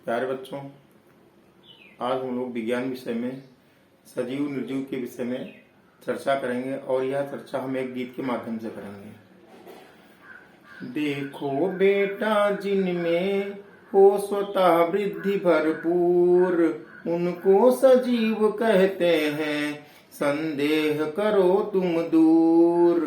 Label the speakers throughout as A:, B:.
A: प्यारे बच्चों, आज हम लोग विज्ञान विषय में सजीव निर्जीव के विषय में चर्चा करेंगे और यह चर्चा हम एक गीत के माध्यम से करेंगे। देखो बेटा, जिनमें हो स्वतः वृद्धि भरपूर, उनको सजीव कहते हैं, संदेह करो तुम दूर।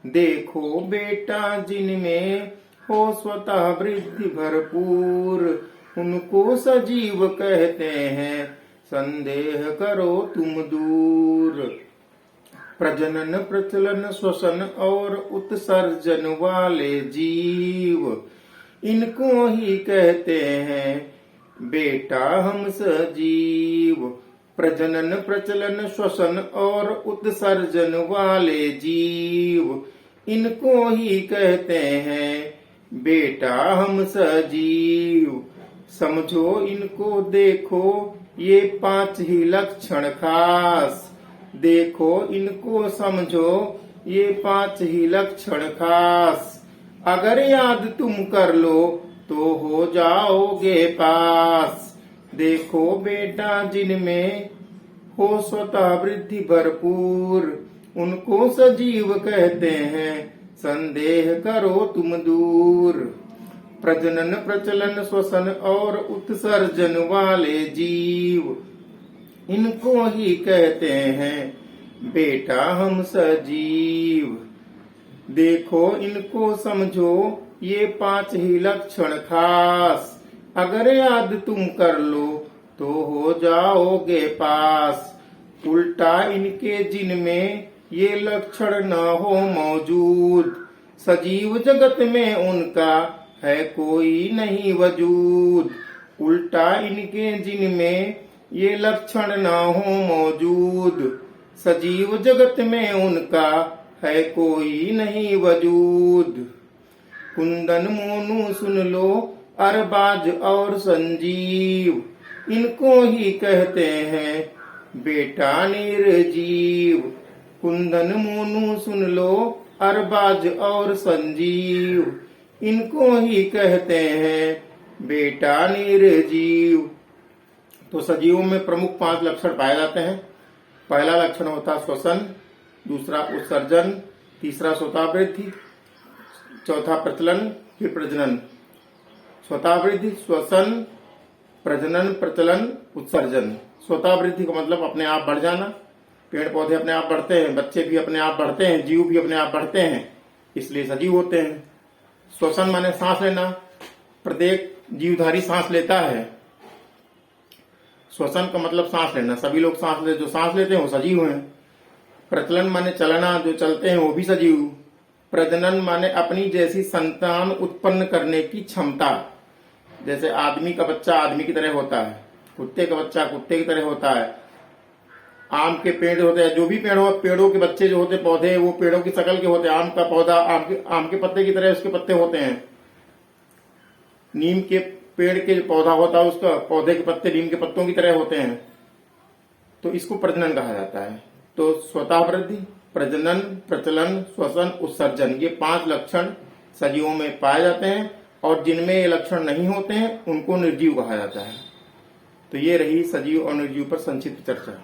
A: देखो बेटा, जिनमें हो स्वतः वृद्धि भरपूर, उनको सजीव कहते हैं, संदेह करो तुम दूर। प्रजनन, प्रचलन, श्वसन और उत्सर्जन वाले जीव, इनको ही कहते हैं बेटा हम सजीव। प्रजनन, प्रचलन, श्वसन और उत्सर्जन वाले जीव, इनको ही कहते हैं बेटा हम सजीव। समझो इनको, देखो ये 5 ही लक्षण खास। देखो इनको, समझो ये 5 ही लक्षण खास। अगर याद तुम कर लो तो हो जाओगे पास। देखो बेटा, जिनमें हो स्वतः वृद्धि भरपूर, उनको सजीव कहते हैं, संदेह करो तुम दूर। प्रजनन, प्रचलन, श्वसन और उत्सर्जन वाले जीव, इनको ही कहते हैं बेटा हम सजीव। देखो इनको, समझो ये 5 ही लक्षण खास। अगर याद तुम कर लो तो हो जाओगे पास। उल्टा इनके जिनमें ये लक्षण न हो मौजूद, सजीव जगत में उनका है कोई नहीं वजूद। उल्टा इनके जिनमें ये लक्षण न हो मौजूद, सजीव जगत में उनका है कोई नहीं वजूद। कुंदन, मोनू सुन लो, अरबाज और संजीव, इनको ही कहते हैं बेटा निर्जीव। कुंदन, मोनू सुन लो, अरबाज और संजीव, इनको ही कहते हैं बेटा निर्जीव। तो सजीवों में प्रमुख 5 लक्षण पाए जाते हैं। पहला लक्षण होता है श्वसन, दूसरा उत्सर्जन, तीसरा स्वतः वृद्धि, चौथा प्रचलन, फिर प्रजनन। स्वतः वृद्धि, श्वसन, प्रजनन, प्रचलन, उत्सर्जन। स्वतः वृद्धि का मतलब अपने आप बढ़ जाना। पेड़ पौधे अपने आप बढ़ते हैं, बच्चे भी अपने आप बढ़ते हैं, जीव भी अपने आप बढ़ते हैं, इसलिए सजीव होते हैं। श्वसन माने सांस लेना, प्रत्येक जीवधारी सांस लेता है। श्वसन का मतलब सांस लेना, सभी लोग सांस ले, जो सांस लेते हैं वो सजीव हैं। प्रचलन माने चलना, जो चलते हैं वो भी सजीव। प्रजनन माने अपनी जैसी संतान उत्पन्न करने की क्षमता। जैसे आदमी का बच्चा आदमी की तरह होता है, कुत्ते का बच्चा कुत्ते की तरह होता है। आम के पेड़ होते हैं, जो भी पेड़ हो, पेड़ों के बच्चे जो होते पौधे, वो पेड़ों की शकल के होते हैं। आम का पौधा आम के पत्ते की तरह उसके पत्ते होते हैं। नीम के पेड़ के जो पौधा होता है, उसका पौधे के पत्ते नीम के पत्तों की तरह होते हैं। तो इसको प्रजनन कहा जाता है। तो स्वतः वृद्धि, प्रजनन, प्रचलन, श्वसन, उत्सर्जन, ये 5 लक्षण सजीवों में पाए जाते हैं और जिनमें ये लक्षण नहीं होते हैं उनको निर्जीव कहा जाता है। तो ये रही सजीव और निर्जीव पर संक्षिप्त चर्चा।